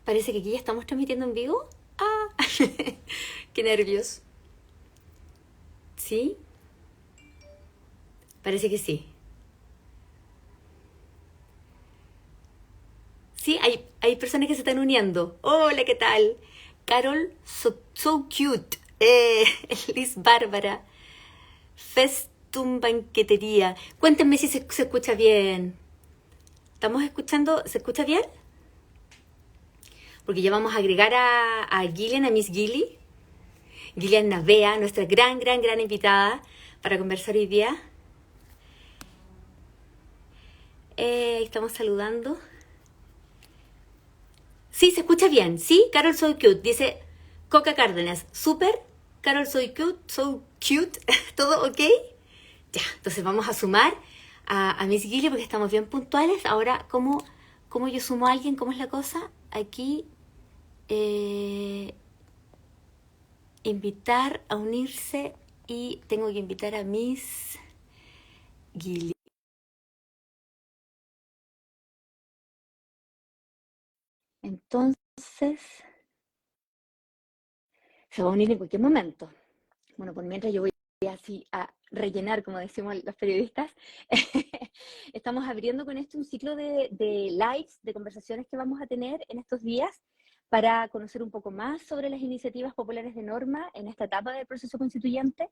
Parece que aquí ya estamos transmitiendo en vivo. Ah, qué nervios. ¿Sí? Parece que sí. Sí, hay personas que se están uniendo. Hola, ¿qué tal? Carol, so cute. Liz Bárbara, Festum Banquetería. Cuéntenme si se escucha bien. ¿Estamos escuchando? ¿Se escucha bien? Porque ya vamos a agregar a Gillian, a Miss Gilly. Gillian Navea, nuestra gran invitada para conversar hoy día. Estamos saludando. Sí, se escucha bien. Sí, Carol Soy Cute. Dice Coca Cárdenas. Súper. Carol Soy Cute. So cute. ¿Todo ok? Ya, entonces vamos a sumar a Miss Gilly porque estamos bien puntuales. Ahora, ¿cómo yo sumo a alguien? ¿Cómo es la cosa? Aquí, invitar a unirse y tengo que invitar a Miss Gilly. Entonces, se va a unir en cualquier momento. Bueno, por mientras yo voy así a rellenar, como decimos los periodistas. Estamos abriendo con esto un ciclo de lives, de conversaciones que vamos a tener en estos días para conocer un poco más sobre las iniciativas populares de norma en esta etapa del proceso constituyente.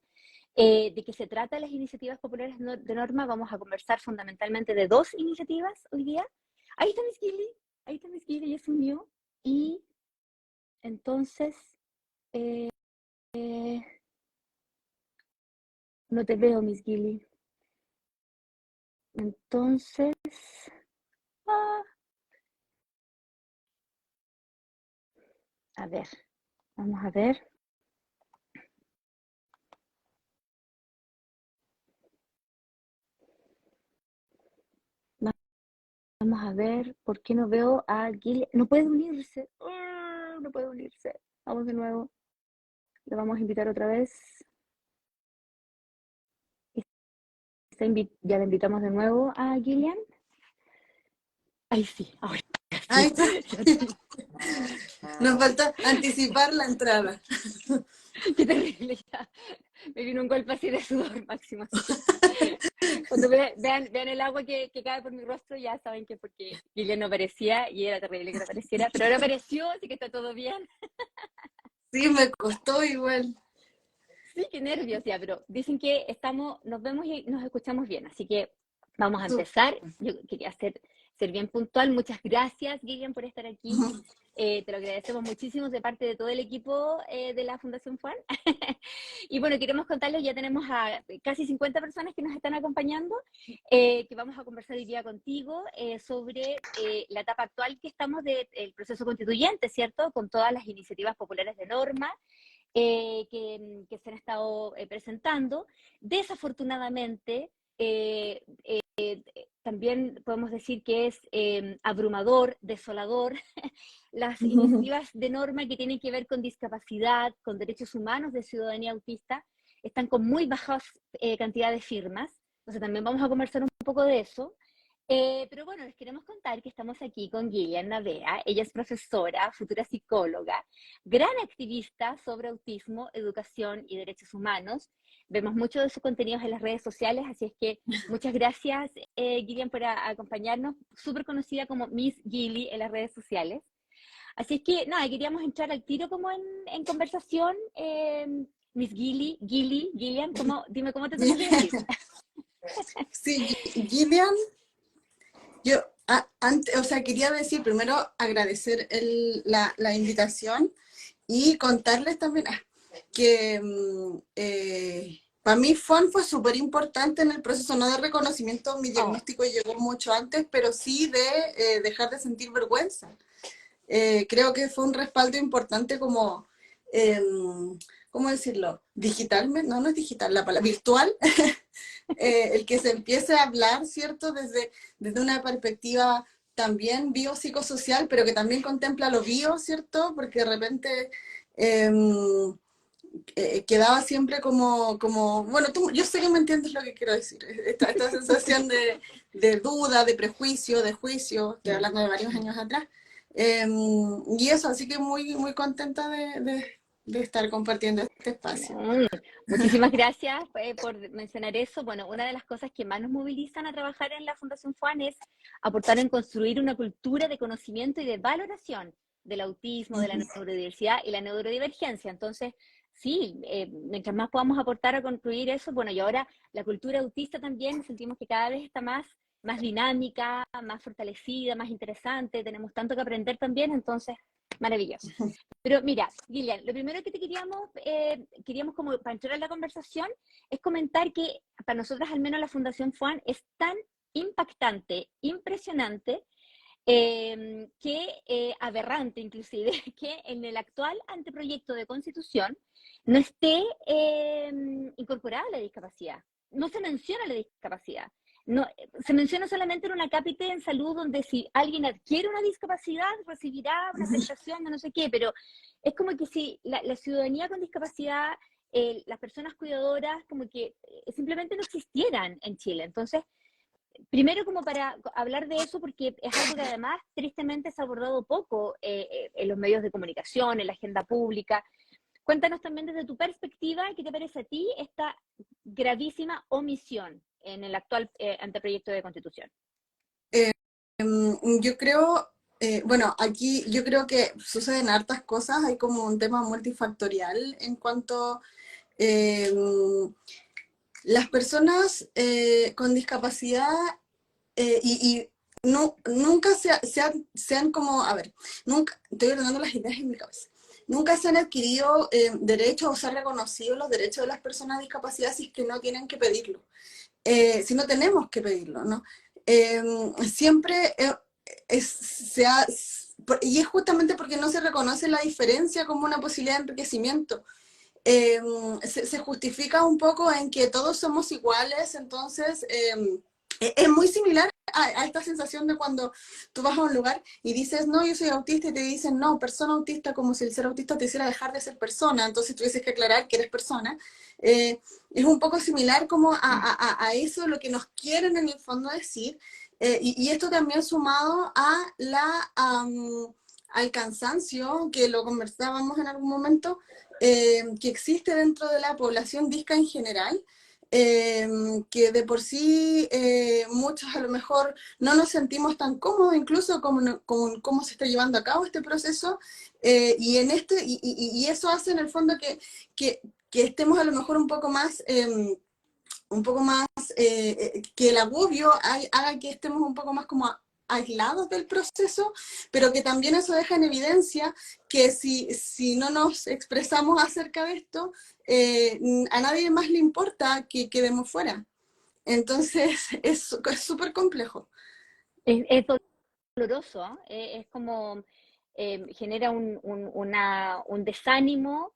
¿De qué se trata las iniciativas populares de norma? Vamos a conversar fundamentalmente de dos iniciativas hoy día. Ahí está Miss Gilly, ya se unió. Y entonces, eh, no te veo, Miss Gilly. Entonces, ah, a ver, vamos a ver. Vamos a ver, ¿por qué no veo a Gillian? No puede unirse. No puede unirse. Vamos de nuevo. Le vamos a invitar otra vez. Ya le invitamos de nuevo a Gillian. Ahí sí, ahora Ahí sí. está. Nos falta anticipar la entrada. Qué terrible ya. Me vino un golpe así de sudor máximo. Así. Cuando vean el agua que cae por mi rostro, ya saben que porque Gillian no aparecía y era terrible que no apareciera. Pero ahora apareció, así que está todo bien. Sí, me costó igual. Sí, qué nervios ya, pero dicen que nos vemos y nos escuchamos bien, así que vamos a empezar. Yo quería ser bien puntual. Muchas gracias, Gillian, por estar aquí. Te lo agradecemos muchísimo de parte de todo el equipo de la Fundación FUAN. Y bueno, queremos contarles, ya tenemos a casi 50 personas que nos están acompañando, que vamos a conversar hoy día contigo sobre la etapa actual que estamos del proceso constituyente, ¿cierto? Con todas las iniciativas populares de norma que se han estado presentando. Desafortunadamente, también podemos decir que es abrumador, desolador, las iniciativas de norma que tienen que ver con discapacidad, con derechos humanos de ciudadanía autista, están con muy bajas cantidad de firmas. Entonces también vamos a conversar un poco de eso. Pero bueno, les queremos contar que estamos aquí con Gillian Navea. Ella es profesora, futura psicóloga, gran activista sobre autismo, educación y derechos humanos. Vemos mucho de sus contenidos en las redes sociales, así es que muchas gracias, Gillian, por acompañarnos. Súper conocida como Miss Gilly en las redes sociales. Así es que, nada, queríamos entrar al tiro como en conversación. Miss Gillian, dime cómo te tengo que decir. Sí, Gillian, yo antes, o sea, quería decir primero agradecer la invitación y contarles también que para mí fue súper importante en el proceso, no de reconocimiento, mi Oh, diagnóstico llegó mucho antes, pero sí de dejar de sentir vergüenza. Creo que fue un respaldo importante como, eh, ¿cómo decirlo? Digitalmente, no es digital, la palabra virtual, el que se empiece a hablar, ¿cierto? Desde una perspectiva también biopsicosocial, pero que también contempla lo bio, ¿cierto? Porque de repente quedaba siempre bueno, yo sé que me entiendes lo que quiero decir, esta sensación de duda, de prejuicio, de juicio, estoy hablando de varios años atrás, y eso, así que muy, muy contenta de estar compartiendo este espacio. Muchísimas gracias por mencionar eso. Bueno, una de las cosas que más nos movilizan a trabajar en la Fundación FUAN es aportar en construir una cultura de conocimiento y de valoración del autismo, de la neurodiversidad y la neurodivergencia. Entonces, sí, mientras más podamos aportar a construir eso, bueno, y ahora la cultura autista también sentimos que cada vez está más dinámica, más fortalecida, más interesante, tenemos tanto que aprender también, entonces, maravilloso. Pero mira, Gillian, lo primero que te queríamos como para entrar en la conversación, es comentar que para nosotras, al menos la Fundación FUAN, es tan impactante, impresionante, aberrante inclusive, que en el actual anteproyecto de Constitución no esté incorporada la discapacidad. No se menciona la discapacidad. No, se menciona solamente en una cápite en salud donde si alguien adquiere una discapacidad recibirá una prestación de no sé qué, pero es como que si la ciudadanía con discapacidad, las personas cuidadoras, como que simplemente no existieran en Chile. Entonces, primero como para hablar de eso, porque es algo que además tristemente se ha abordado poco en los medios de comunicación, en la agenda pública. Cuéntanos también desde tu perspectiva, ¿qué te parece a ti esta gravísima omisión en el actual anteproyecto de Constitución? Yo creo, bueno, aquí yo creo que suceden hartas cosas, hay como un tema multifactorial en cuanto eh, las personas con discapacidad y no, nunca se han como, a ver, nunca, estoy ordenando las ideas en mi cabeza, nunca se han adquirido derechos o se han reconocido los derechos de las personas con discapacidad si es que no tienen que pedirlo, si no tenemos que pedirlo, ¿no? Siempre y es justamente porque no se reconoce la diferencia como una posibilidad de enriquecimiento. Se justifica un poco en que todos somos iguales, entonces es muy similar a esta sensación de cuando tú vas a un lugar y dices, no, yo soy autista, y te dicen, no, persona autista, como si el ser autista te hiciera dejar de ser persona, entonces tuvieses que aclarar que eres persona. Es un poco similar como a eso, lo que nos quieren en el fondo decir, y esto también sumado a al cansancio, que lo conversábamos en algún momento, que existe dentro de la población disca en general, que de por sí muchos a lo mejor no nos sentimos tan cómodos incluso con cómo se está llevando a cabo este proceso, y eso hace en el fondo que estemos a lo mejor un poco más que el agobio haga que estemos un poco más como aislados del proceso, pero que también eso deja en evidencia que si no nos expresamos acerca de esto, a nadie más le importa que quedemos fuera. Entonces es súper complejo. Es doloroso, es como genera un desánimo,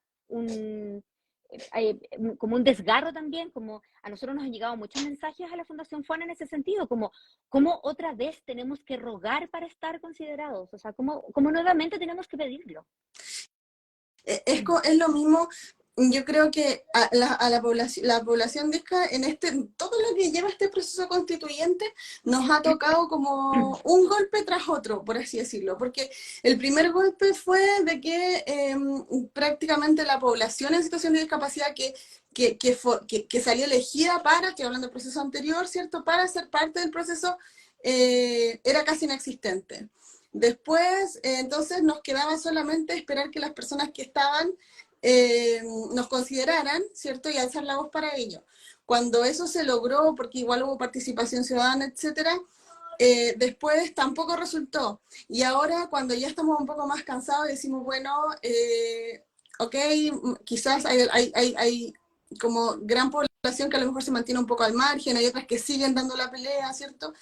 como un desgarro también, como a nosotros nos han llegado muchos mensajes a la Fundación FUAN en ese sentido, como otra vez tenemos que rogar para estar considerados, o sea, como nuevamente tenemos que pedirlo. Es lo mismo, yo creo que a la población disca todo lo que lleva este proceso constituyente nos ha tocado como un golpe tras otro, por así decirlo, porque el primer golpe fue de que prácticamente la población en situación de discapacidad que salió elegida estoy hablando del proceso anterior, ¿cierto?, para ser parte del proceso, era casi inexistente. Después, entonces, nos quedaba solamente esperar que las personas que estaban nos consideraran, ¿cierto? Y alzar la voz para ello. Cuando eso se logró, porque igual hubo participación ciudadana, etcétera, después tampoco resultó. Y ahora, cuando ya estamos un poco más cansados, decimos, bueno, ok, quizás hay como gran población que a lo mejor se mantiene un poco al margen, hay otras que siguen dando la pelea, ¿cierto?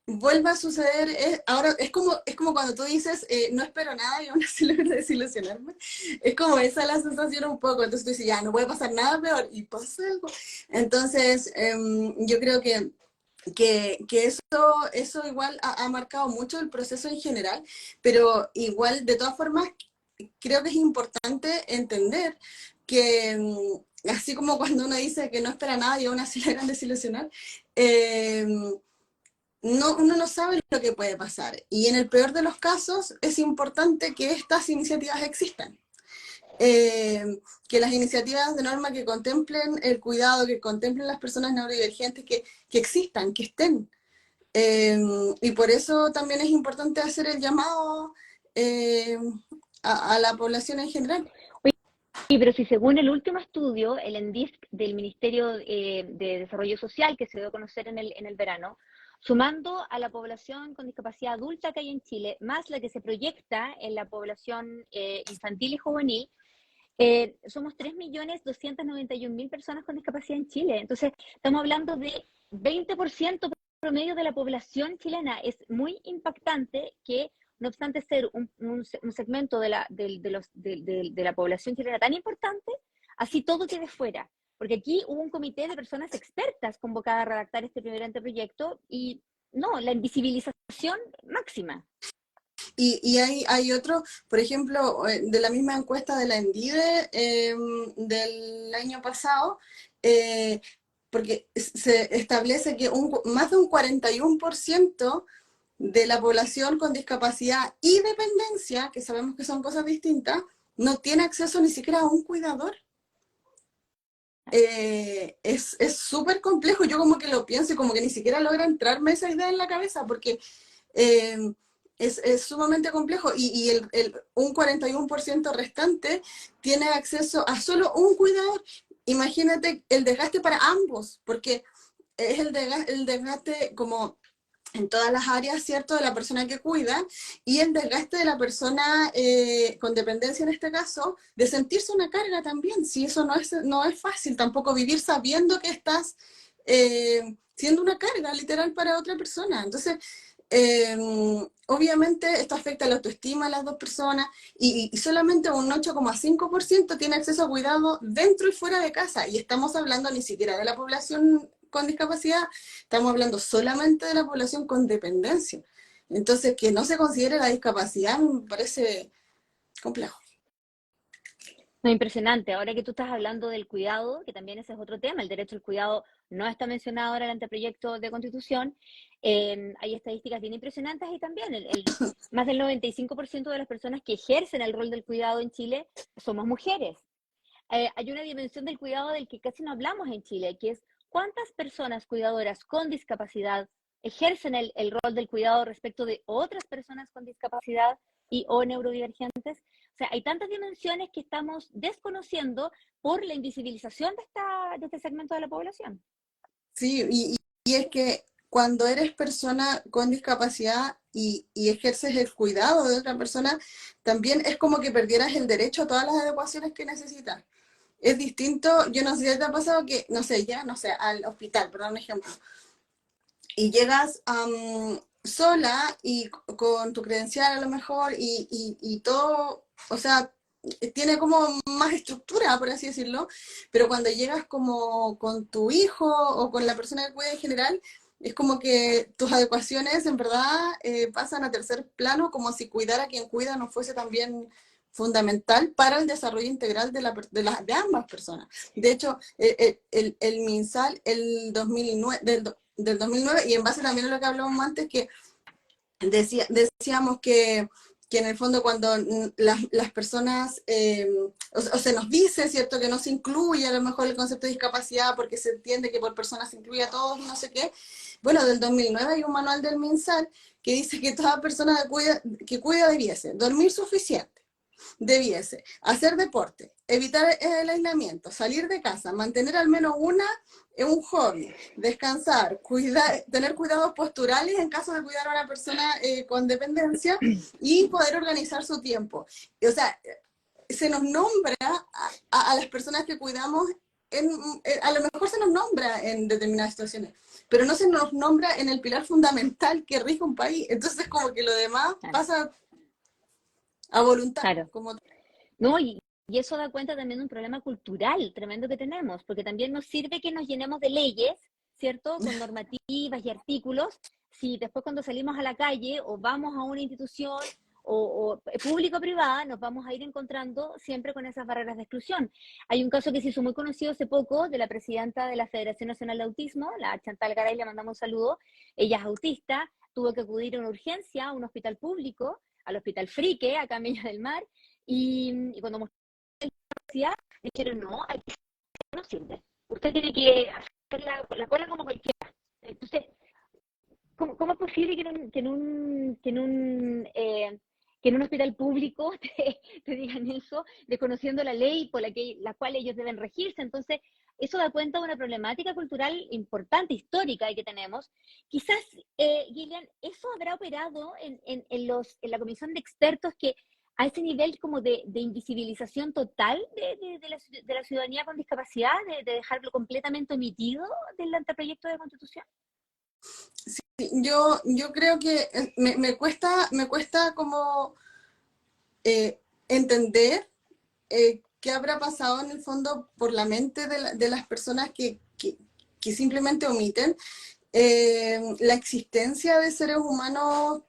Vuelva a suceder, ahora es como cuando tú dices, no espero nada y aún así logro desilusionarme. Es como esa la sensación un poco, entonces tú dices, ya, no puede pasar nada peor, y pasa algo. Entonces, yo creo que eso igual ha marcado mucho el proceso en general, pero igual, de todas formas, creo que es importante entender que, así como cuando uno dice que no espera nada y aún así le van a desilusionar, uno no sabe lo que puede pasar. Y en el peor de los casos es importante que estas iniciativas existan. Que las iniciativas de norma que contemplen el cuidado, que contemplen las personas neurodivergentes, que existan, que estén. Y por eso también es importante hacer el llamado a la población en general. Sí, pero si según el último estudio, el ENDISC del Ministerio de Desarrollo Social, que se dio a conocer en el verano, sumando a la población con discapacidad adulta que hay en Chile, más la que se proyecta en la población infantil y juvenil, somos 3.291.000 personas con discapacidad en Chile. Entonces, estamos hablando de 20% promedio de la población chilena. Es muy impactante que, no obstante ser un segmento de la población chilena tan importante, así todo quede fuera. Porque aquí hubo un comité de personas expertas convocada a redactar este primer anteproyecto y no, la invisibilización máxima. Y hay otro, por ejemplo, de la misma encuesta de la ENDIDE del año pasado, porque se establece que más de un 41% de la población con discapacidad y dependencia, que sabemos que son cosas distintas, no tiene acceso ni siquiera a un cuidador. Es súper complejo, yo como que lo pienso y como que ni siquiera logra entrarme esa idea en la cabeza, porque eh, es sumamente complejo y un 41% restante tiene acceso a solo un cuidador. Imagínate el desgaste para ambos, porque es el desgaste como en todas las áreas, ¿cierto?, de la persona que cuida, y el desgaste de la persona con dependencia en este caso, de sentirse una carga también, si eso no es fácil tampoco vivir sabiendo que estás siendo una carga literal para otra persona. Entonces, obviamente esto afecta a la autoestima de las dos personas y solamente un 8,5% tiene acceso a cuidado dentro y fuera de casa, y estamos hablando ni siquiera de la población con discapacidad, estamos hablando solamente de la población con dependencia. Entonces, que no se considere la discapacidad me parece complejo. No, impresionante. Ahora que tú estás hablando del cuidado, que también ese es otro tema, el derecho al cuidado no está mencionado ahora en el anteproyecto de constitución, hay estadísticas bien impresionantes y también más del 95% de las personas que ejercen el rol del cuidado en Chile somos mujeres. Hay una dimensión del cuidado del que casi no hablamos en Chile, que es cuántas personas cuidadoras con discapacidad ejercen el rol del cuidado respecto de otras personas con discapacidad y o neurodivergentes. O sea, hay tantas dimensiones que estamos desconociendo por la invisibilización de este segmento de la población. Sí, y es que cuando eres persona con discapacidad y ejerces el cuidado de otra persona, también es como que perdieras el derecho a todas las adecuaciones que necesitas. Es distinto, yo no sé si te ha pasado que, no sé, ya, no sé, al hospital, por dar un ejemplo, y llegas sola y con tu credencial a lo mejor y todo, o sea, tiene como más estructura, por así decirlo, pero cuando llegas como con tu hijo o con la persona que cuida en general, es como que tus adecuaciones en verdad pasan a tercer plano, como si cuidar a quien cuida no fuese también fundamental para el desarrollo integral de ambas personas. De hecho, el MinSal, el 2009, del 2009, y en base también a lo que hablábamos antes, que decíamos que en el fondo cuando las personas, o se nos dice, ¿cierto?, que no se incluye a lo mejor el concepto de discapacidad porque se entiende que por personas se incluye a todos y no sé qué. Bueno, del 2009 hay un manual del MinSal que dice que toda persona que cuida debiese dormir suficiente, debiese hacer deporte, evitar el aislamiento, salir de casa, mantener al menos un hobby, descansar, tener cuidados posturales en caso de cuidar a una persona con dependencia y poder organizar su tiempo. O sea, se nos nombra a las personas que cuidamos, a lo mejor se nos nombra en determinadas situaciones, pero no se nos nombra en el pilar fundamental que rige un país. Entonces, como que lo demás Claro. pasa a voluntad. Claro. No, y eso da cuenta también de un problema cultural tremendo que tenemos, porque también nos sirve que nos llenemos de leyes, ¿cierto? Con normativas y artículos, si después cuando salimos a la calle o vamos a una institución o público-privada, nos vamos a ir encontrando siempre con esas barreras de exclusión. Hay un caso que se hizo muy conocido hace poco de la presidenta de la Federación Nacional de Autismo, la Chantal Garay, le mandamos un saludo. Ella es autista, tuvo que acudir a una urgencia a un hospital público, al Hospital Frique, acá en Viña del Mar, y cuando mostró la capacidad, dijeron, no, hay que no sirve. Usted tiene que hacer la cola como cualquiera. Entonces, ¿cómo es posible que en un hospital público te digan eso, desconociendo la ley por la cual ellos deben regirse? Entonces, eso da cuenta de una problemática cultural importante, histórica que tenemos. Quizás, Gillian, ¿eso habrá operado en la comisión de expertos que a ese nivel como de invisibilización total de la ciudadanía con discapacidad, de dejarlo completamente omitido del anteproyecto de constitución? Yo creo que me cuesta como entender qué habrá pasado en el fondo por la mente de las personas que simplemente omiten la existencia de seres humanos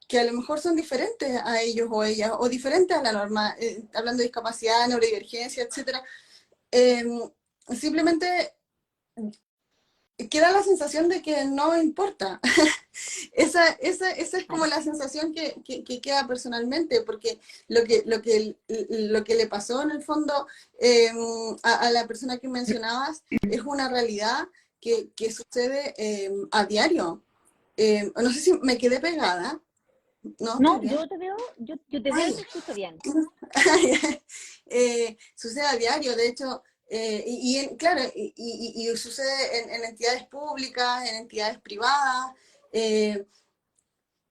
que a lo mejor son diferentes a ellos o ellas, o diferentes a la norma, hablando de discapacidad, neurodivergencia, etc. Simplemente queda la sensación de que no importa. Esa es como la sensación que queda personalmente, porque lo que le pasó en el fondo a la persona que mencionabas es una realidad que sucede a diario. No sé si me quedé pegada. ¿No? ¿Estoy No, bien? yo te veo y te escucho bien. Sucede a diario, de hecho, claro, y sucede en entidades públicas, en entidades privadas, eh,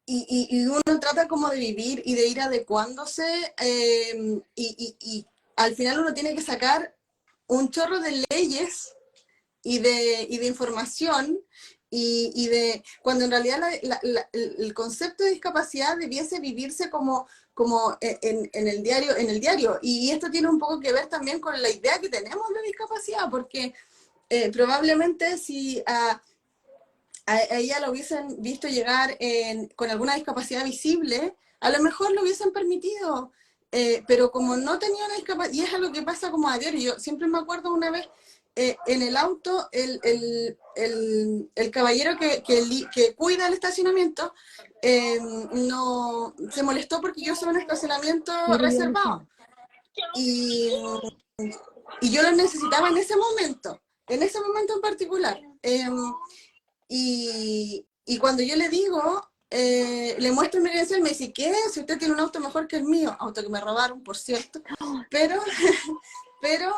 y uno trata como de vivir y de ir adecuándose, y al final uno tiene que sacar un chorro de leyes y de información y de cuando en realidad el concepto de discapacidad debiese vivirse como en el diario. Y esto tiene un poco que ver también con la idea que tenemos de discapacidad, porque probablemente si a ella lo hubiesen visto llegar con alguna discapacidad visible, a lo mejor lo hubiesen permitido. Pero como no tenía una discapacidad, y es algo que pasa como a diario, yo siempre me acuerdo una vez en el auto, el caballero que cuida el estacionamiento no, se molestó porque yo soy un estacionamiento reservado. Y, y yo lo necesitaba en ese momento en particular. Y cuando yo le digo, le muestro mi credencial, me dice, ¿qué? Si usted tiene un auto mejor que el mío, auto que me robaron, por cierto, pero, pero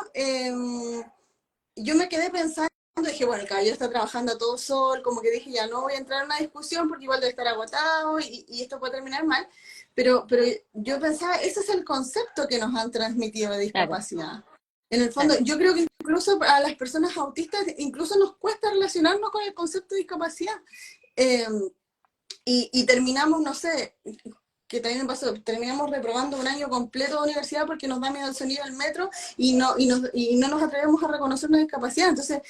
yo me quedé pensando, dije, bueno, el caballero está trabajando a todo sol, como que dije, ya no voy a entrar en una discusión porque igual debe estar agotado y esto puede terminar mal, pero yo pensaba, ese es el concepto que nos han transmitido de Claro, discapacidad. En el fondo, claro. yo creo que incluso a las personas autistas, incluso nos cuesta relacionarnos con el concepto de discapacidad. Eh, y terminamos, no sé, que también me pasó, terminamos reprobando un año completo de universidad porque nos da miedo el sonido del metro y no nos atrevemos a reconocer una discapacidad. Entonces,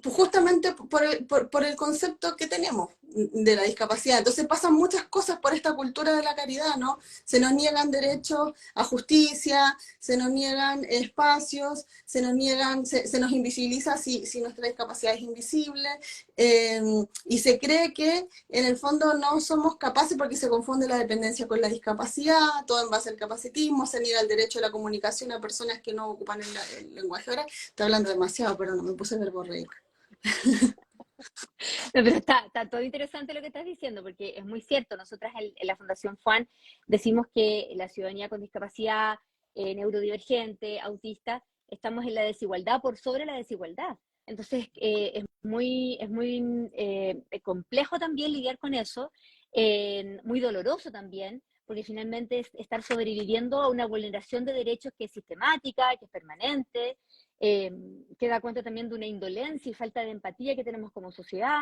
pues justamente por el concepto que tenemos de la discapacidad. Entonces pasan muchas cosas por esta cultura de la caridad, ¿no? Se nos niegan derechos a justicia, se nos niegan espacios, se nos invisibiliza si nuestra discapacidad es invisible, eh, y se cree que en el fondo no somos capaces porque se confunde la dependencia con la discapacidad, todo en base al capacitismo, se niega el derecho a la comunicación a personas que no ocupan el lenguaje oral. Estoy hablando demasiado, pero no me puse verborreica. No, pero está todo interesante lo que estás diciendo, porque es muy cierto. Nosotras en la Fundación FUAN decimos que la ciudadanía con discapacidad, neurodivergente, autista, estamos en la desigualdad por sobre la desigualdad. Entonces, es muy complejo también lidiar con eso, muy doloroso también, porque finalmente es estar sobreviviendo a una vulneración de derechos que es sistemática, que es permanente, eh, que da cuenta también de una indolencia y falta de empatía que tenemos como sociedad.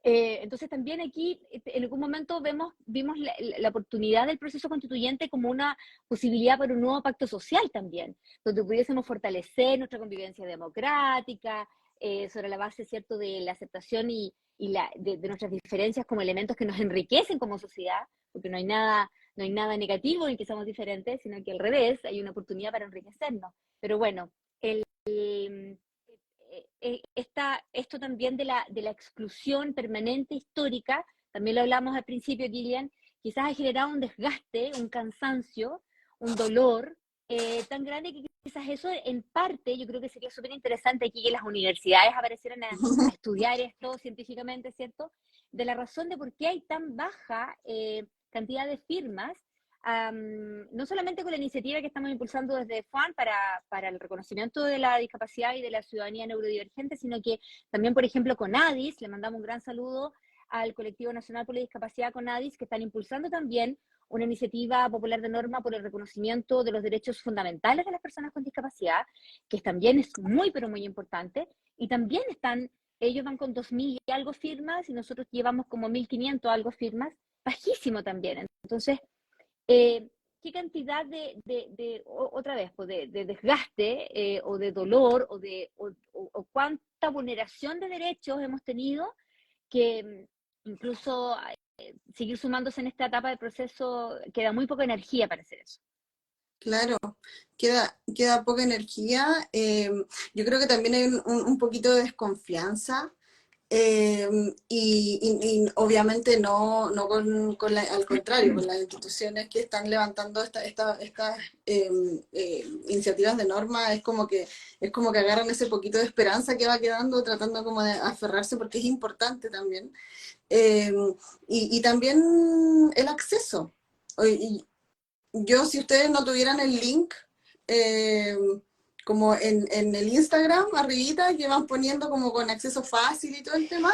Entonces también aquí en algún momento vimos la oportunidad del proceso constituyente como una posibilidad para un nuevo pacto social también, donde pudiésemos fortalecer nuestra convivencia democrática, sobre la base, ¿cierto?, de la aceptación de nuestras diferencias como elementos que nos enriquecen como sociedad, porque no hay nada negativo en que somos diferentes, sino que al revés, hay una oportunidad para enriquecernos. Pero bueno, esto también de la exclusión permanente histórica, también lo hablamos al principio, Gillian, quizás ha generado un desgaste, un cansancio, un dolor tan grande que quizás eso en parte, yo creo que sería súper interesante aquí que las universidades aparecieran a estudiar esto científicamente, ¿cierto? De la razón de por qué hay tan baja cantidad de firmas, no solamente con la iniciativa que estamos impulsando desde FUAN para el reconocimiento de la discapacidad y de la ciudadanía neurodivergente, sino que también, por ejemplo, con ADIS, le mandamos un gran saludo al Colectivo Nacional por la Discapacidad con ADIS, que están impulsando también una iniciativa popular de norma por el reconocimiento de los derechos fundamentales de las personas con discapacidad, que también es muy, pero muy importante, y también ellos van con 2.000 y algo firmas, y nosotros llevamos como 1.500 algo firmas, bajísimo también. Entonces, ¿qué cantidad otra vez, pues de desgaste o de dolor o cuánta vulneración de derechos hemos tenido que incluso seguir sumándose en esta etapa del proceso queda muy poca energía para hacer eso? Claro, queda poca energía. Yo creo que también hay un poquito de desconfianza. Y obviamente no al contrario, con las instituciones que están levantando estas iniciativas de norma, es como que agarran ese poquito de esperanza que va quedando, tratando como de aferrarse, porque es importante también. Eh, y también el acceso. Y yo, si ustedes no tuvieran el link, eh, como en el Instagram, arribita, que van poniendo como con acceso fácil y todo el tema,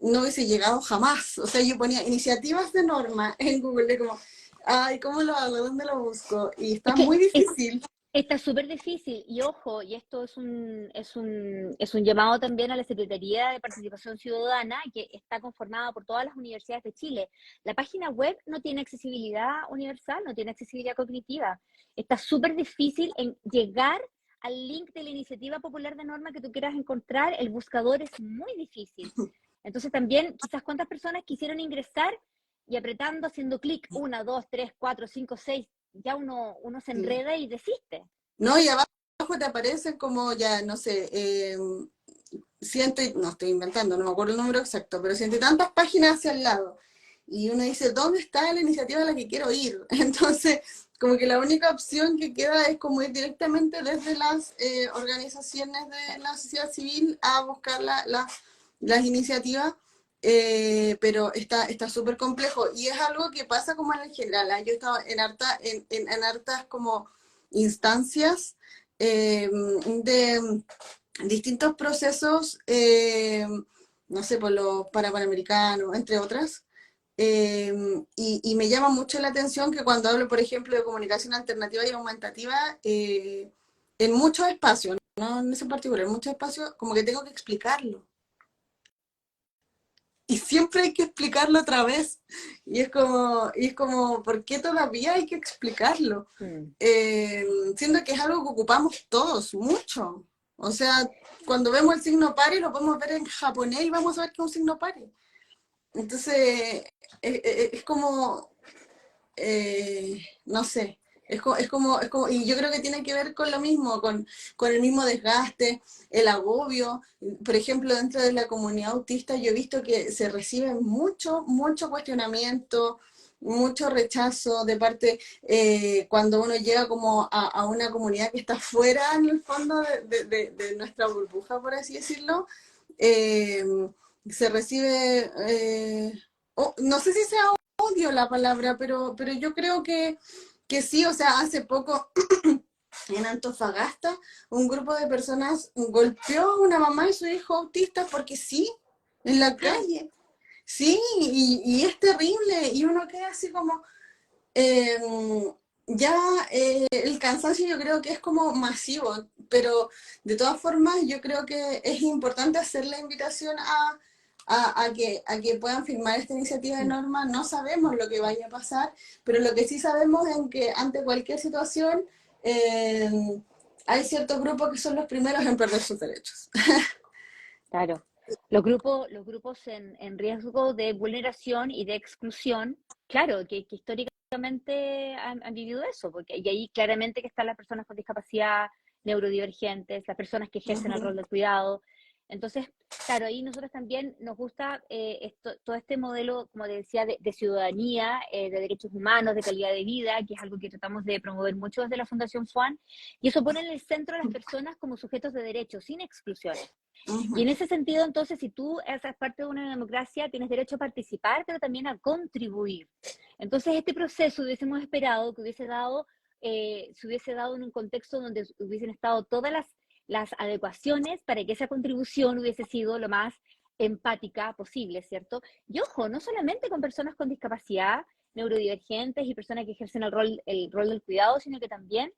no hubiese llegado jamás. O sea, yo ponía iniciativas de norma en Google, como, ay, ¿cómo lo hago? ¿Dónde lo busco? Y Es está que muy difícil. está súper difícil y ojo, y esto es un llamado también a la Secretaría de Participación Ciudadana, que está conformada por todas las universidades de Chile. La página web no tiene accesibilidad universal, no tiene accesibilidad cognitiva. Está súper difícil en llegar al link de la iniciativa popular de norma que tú quieras encontrar, el buscador es muy difícil. Entonces también quizás cuántas personas quisieron ingresar y apretando, haciendo clic, 1, 2, 3, 4, 5, 6, ya uno se Sí. enreda y desiste. No, y abajo te aparecen como ya, no sé, no estoy inventando, no me acuerdo el número exacto, pero ciento y tantas páginas hacia el lado. Y uno dice, ¿dónde está la iniciativa a la que quiero ir? Entonces, como que la única opción que queda es como ir directamente desde las organizaciones de la sociedad civil a buscar las iniciativas, pero está súper complejo. Y es algo que pasa como en general. Yo he estado en hartas como instancias de distintos procesos, no sé, por los Panamericanos, entre otras. Y me llama mucho la atención que cuando hablo, por ejemplo, de comunicación alternativa y aumentativa, en muchos espacios, no en ese particular, en muchos espacios, como que tengo que explicarlo. Y siempre hay que explicarlo otra vez. Y es como, ¿por qué todavía hay que explicarlo? Mm. Siento que es algo que ocupamos todos, mucho. O sea, cuando vemos el signo pare, lo podemos ver en japonés y vamos a ver que es un signo pare. Entonces, es como, no sé, es como, y yo creo que tiene que ver con lo mismo, con el mismo desgaste, el agobio. Por ejemplo, dentro de la comunidad autista yo he visto que se recibe mucho cuestionamiento, mucho rechazo de parte, cuando uno llega como a una comunidad que está fuera, en el fondo, de nuestra burbuja, por así decirlo. eh, Se recibe, no sé si sea odio la palabra, pero yo creo que sí. O sea, hace poco en Antofagasta un grupo de personas golpeó a una mamá y su hijo autista porque sí, en la calle. Sí, y es terrible, y uno queda así como, eh, ya el cansancio yo creo que es como masivo, pero de todas formas yo creo que es importante hacer la invitación a que puedan firmar esta iniciativa de norma. No sabemos lo que vaya a pasar, pero lo que sí sabemos es que ante cualquier situación, hay ciertos grupos que son los primeros en perder sus derechos. Claro. Los grupos en riesgo de vulneración y de exclusión, claro, que históricamente han vivido eso, porque, y ahí claramente que están las personas con discapacidad, neurodivergentes, las personas que ejercen el Ujú, rol del cuidado. Entonces, claro, ahí nosotros también nos gusta todo este modelo, como te decía, de ciudadanía, de derechos humanos, de calidad de vida, que es algo que tratamos de promover mucho desde la Fundación FUAN, y eso pone en el centro a las personas como sujetos de derechos, sin exclusiones. Y ujú, en ese sentido, entonces, si tú eres parte de una democracia, tienes derecho a participar, pero también a contribuir. Entonces, este proceso hubiésemos esperado que se hubiese dado en un contexto donde hubiesen estado todas las adecuaciones para que esa contribución hubiese sido lo más empática posible, ¿cierto? Y ojo, no solamente con personas con discapacidad, neurodivergentes y personas que ejercen el rol del cuidado, sino que también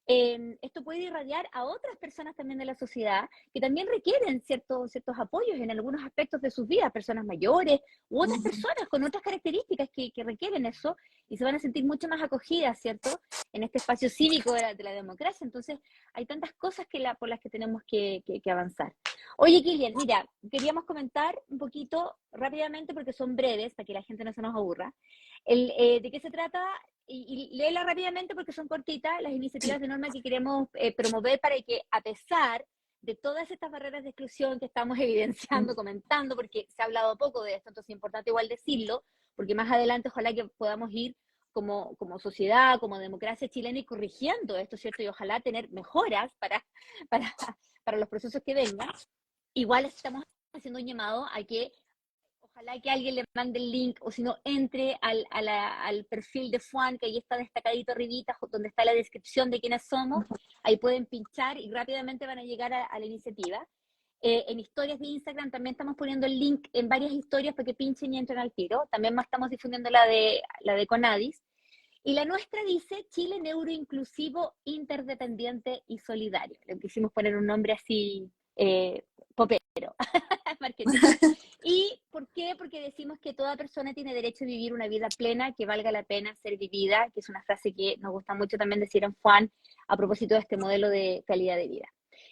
esto puede irradiar a otras personas también de la sociedad que también requieren ciertos apoyos en algunos aspectos de sus vidas, personas mayores u otras ujú. personas con otras características que requieren eso y se van a sentir mucho más acogidas, ¿cierto? En este espacio cívico de la democracia. Entonces, hay tantas cosas por las que tenemos que avanzar. Oye, Kilian, mira, queríamos comentar un poquito rápidamente, porque son breves, para que la gente no se nos aburra, de qué se trata y léela rápidamente porque son cortitas las iniciativas de norma que queremos promover para que, a pesar de todas estas barreras de exclusión que estamos evidenciando, comentando, porque se ha hablado poco de esto, entonces es importante igual decirlo, porque más adelante ojalá que podamos ir como sociedad, como democracia chilena y corrigiendo esto, ¿cierto? Y ojalá tener mejoras para, para los procesos que vengan. Igual estamos haciendo un llamado a que ojalá que alguien le mande el link o si no entre al perfil de Fuan, que ahí está destacadito arribita, donde está la descripción de quiénes somos. Ahí pueden pinchar y rápidamente van a llegar a la iniciativa. En historias de Instagram también estamos poniendo el link en varias historias para que pinchen y entren al tiro. También estamos difundiendo la de Conadis. Y la nuestra dice Chile neuroinclusivo, interdependiente y solidario. Le quisimos poner un nombre así popero, marketing. ¿Y por qué? Porque decimos que toda persona tiene derecho a vivir una vida plena, que valga la pena ser vivida, que es una frase que nos gusta mucho también decir en Juan a propósito de este modelo de calidad de vida.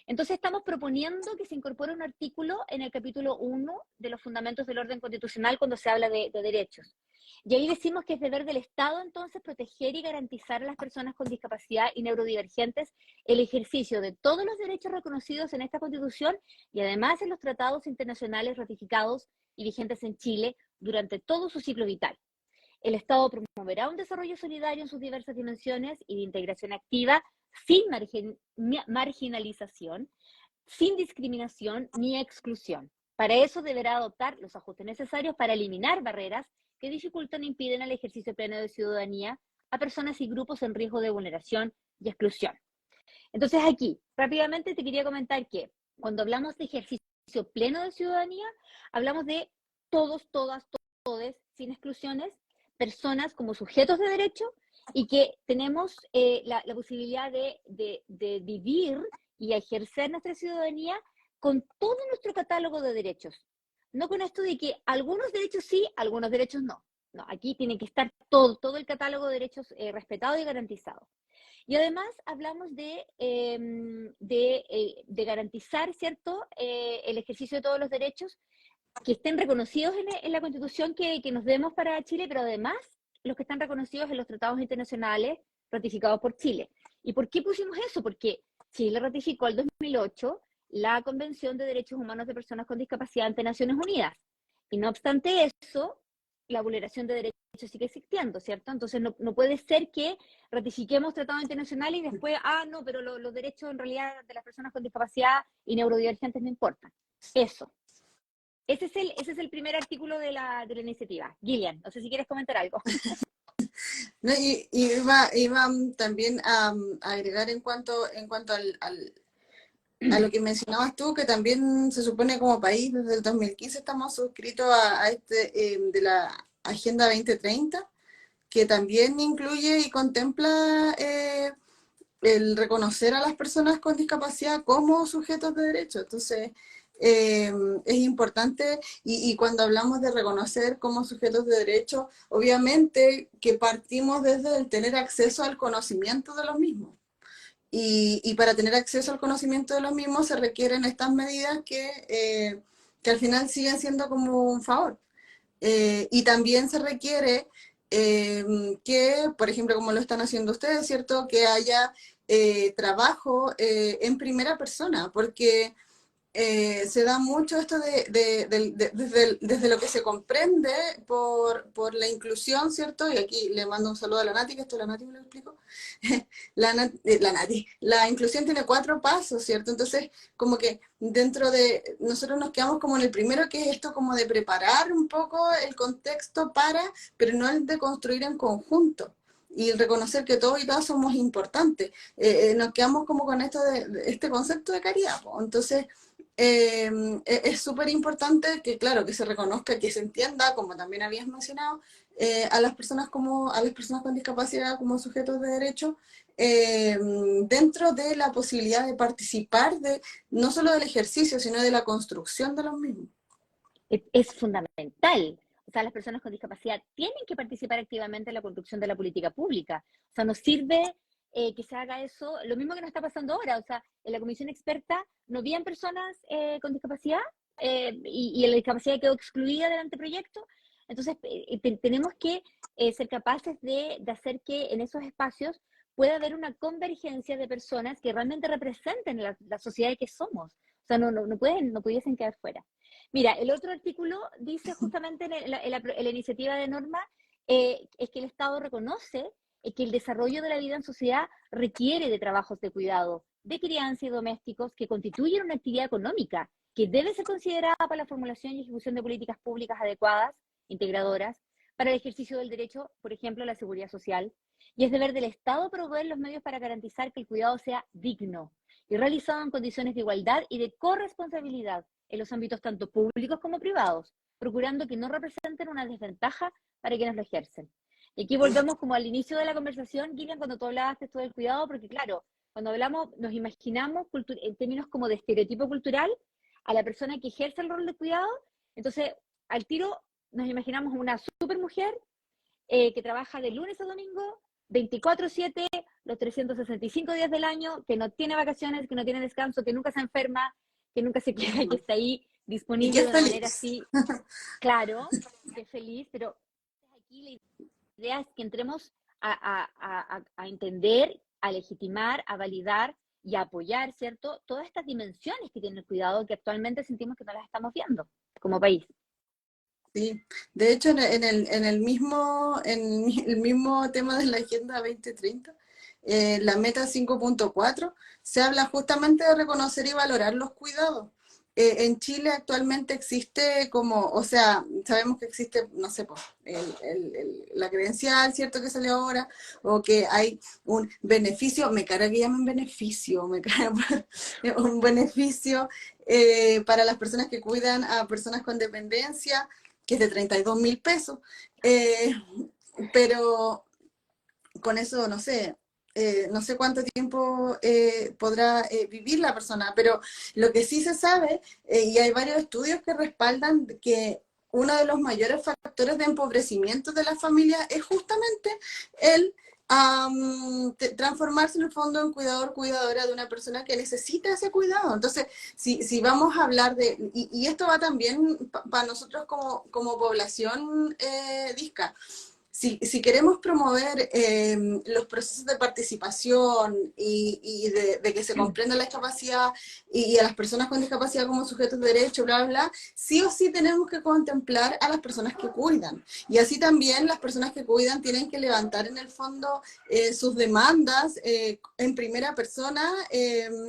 Entonces estamos proponiendo que se incorpore un artículo en el capítulo 1 de los fundamentos del orden constitucional cuando se habla de derechos. Y ahí decimos que es deber del Estado entonces proteger y garantizar a las personas con discapacidad y neurodivergentes el ejercicio de todos los derechos reconocidos en esta Constitución y además en los tratados internacionales ratificados y vigentes en Chile durante todo su ciclo vital. El Estado promoverá un desarrollo solidario en sus diversas dimensiones y de integración activa sin marginalización, sin discriminación ni exclusión. Para eso deberá adoptar los ajustes necesarios para eliminar barreras que dificultan o impiden el ejercicio pleno de ciudadanía a personas y grupos en riesgo de vulneración y exclusión. Entonces aquí, rápidamente te quería comentar que cuando hablamos de ejercicio pleno de ciudadanía, hablamos de todos, todas, todes, sin exclusiones, personas como sujetos de derecho y que tenemos la posibilidad de vivir y ejercer nuestra ciudadanía con todo nuestro catálogo de derechos. No con esto de que algunos derechos sí, algunos derechos no. No, aquí tiene que estar todo el catálogo de derechos respetado y garantizado. Y además hablamos de garantizar, ¿cierto?, el ejercicio de todos los derechos que estén reconocidos en la Constitución que nos demos para Chile, pero además los que están reconocidos en los tratados internacionales ratificados por Chile. ¿Y por qué pusimos eso? Porque Chile ratificó el 2008 la Convención de Derechos Humanos de Personas con Discapacidad ante Naciones Unidas. Y no obstante eso, la vulneración de derechos sigue existiendo, ¿cierto? Entonces no puede ser que ratifiquemos tratados internacionales y después, no, pero los derechos en realidad de las personas con discapacidad y neurodivergentes no importan. Eso. Ese es el primer artículo de la iniciativa. Gillian, no sé si quieres comentar algo. No, y iba también a agregar en cuanto a lo que mencionabas tú, que también se supone como país desde el 2015 estamos suscritos a este de la Agenda 2030, que también incluye y contempla el reconocer a las personas con discapacidad como sujetos de derecho. Entonces, es importante y cuando hablamos de reconocer como sujetos de derecho, obviamente que partimos desde el tener acceso al conocimiento de los mismos. Y para tener acceso al conocimiento de los mismos se requieren estas medidas que al final siguen siendo como un favor. Y también se requiere que, por ejemplo, como lo están haciendo ustedes, ¿cierto? Que haya trabajo en primera persona, porque se da mucho esto desde lo que se comprende por la inclusión, ¿cierto? Y aquí le mando un saludo a la Nati, que esto la Nati me lo explico. La Nati, la inclusión tiene 4 pasos, ¿cierto? Entonces, como que dentro de, nosotros nos quedamos como en el primero, que es esto como de preparar un poco el contexto para, pero no el de construir en conjunto. Y reconocer que todos y todas somos importantes. Nos quedamos como con esto de este concepto de caridad, po. Entonces, es súper importante que, claro, que se reconozca, que se entienda, como también habías mencionado, a las personas a las personas con discapacidad como sujetos de derecho, dentro de la posibilidad de participar de, no solo del ejercicio, sino de la construcción de los mismos. Es fundamental. O sea, las personas con discapacidad tienen que participar activamente en la construcción de la política pública. O sea, nos sirve que se haga eso, lo mismo que nos está pasando ahora. O sea, en la comisión experta no habían personas con discapacidad y la discapacidad quedó excluida del anteproyecto. Entonces, tenemos que ser capaces de hacer que en esos espacios pueda haber una convergencia de personas que realmente representen la sociedad que somos. O sea, no pudiesen quedar fuera. Mira, el otro artículo dice justamente en la iniciativa de norma es que el Estado reconoce que el desarrollo de la vida en sociedad requiere de trabajos de cuidado, de crianza y domésticos que constituyen una actividad económica que debe ser considerada para la formulación y ejecución de políticas públicas adecuadas, integradoras, para el ejercicio del derecho, por ejemplo, a la seguridad social. Y es deber del Estado proveer los medios para garantizar que el cuidado sea digno y realizado en condiciones de igualdad y de corresponsabilidad en los ámbitos tanto públicos como privados, procurando que no representen una desventaja para quienes lo ejercen. Y aquí volvemos como al inicio de la conversación, Gillian, cuando tú hablabas de esto del cuidado, porque claro, cuando hablamos, nos imaginamos en términos como de estereotipo cultural a la persona que ejerce el rol de cuidado, entonces al tiro nos imaginamos una super mujer que trabaja de lunes a domingo, 24/7, los 365 días del año, que no tiene vacaciones, que no tiene descanso, que nunca se enferma, que nunca se queda, que está ahí Y que disponible es de una manera feliz. así, claro, que es feliz, pero aquí la idea es que entremos a entender, a legitimar, a validar y a apoyar, ¿cierto? Todas estas dimensiones que tiene el cuidado que actualmente sentimos que no las estamos viendo como país. Sí, de hecho el mismo tema de la Agenda 2030, la meta 5.4, se habla justamente de reconocer y valorar los cuidados. En Chile actualmente existe como, o sea, sabemos que existe, no sé, pues, la credencial, ¿cierto? Que salió ahora, o que hay un beneficio, me carga que llamen beneficio, me carga un beneficio para las personas que cuidan a personas con dependencia, que es de 32.000 pesos, pero con eso no sé, no sé cuánto tiempo podrá vivir la persona, pero lo que sí se sabe, y hay varios estudios que respaldan que uno de los mayores factores de empobrecimiento de la familia es justamente el transformarse en el fondo en cuidador, cuidadora de una persona que necesita ese cuidado. Entonces, si vamos a hablar y esto va también para nosotros como población disca, si queremos promover los procesos de participación y de que se comprenda la discapacidad y a las personas con discapacidad como sujetos de derecho, bla, bla, bla, sí o sí tenemos que contemplar a las personas que cuidan. Y así también las personas que cuidan tienen que levantar en el fondo sus demandas en primera persona,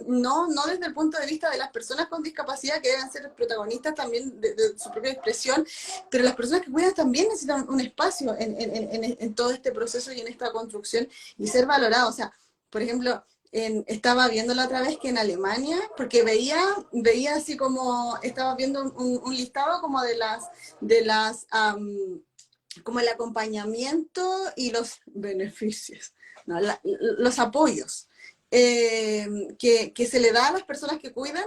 no desde el punto de vista de las personas con discapacidad, que deben ser protagonistas también de su propia expresión, pero las personas que cuidan también necesitan un espacio en todo este proceso y en esta construcción y ser valorados. O sea, por ejemplo, estaba viendo la otra vez que en Alemania, porque veía así como, estaba viendo un listado como como el acompañamiento y los beneficios, ¿no? Los apoyos que se le da a las personas que cuidan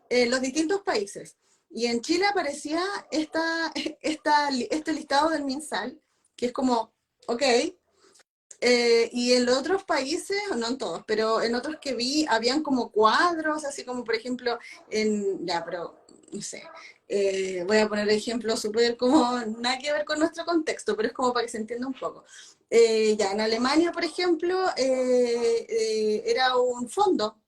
en los distintos países. Y en Chile aparecía este listado del MinSal, que es como, ok, y en los otros países, no en todos, pero en otros que vi, habían como cuadros, así como por ejemplo, ya, pero no sé, Voy a poner ejemplos súper como nada que ver con nuestro contexto, pero es como para que se entienda un poco. Ya en Alemania, por ejemplo, era un fondo.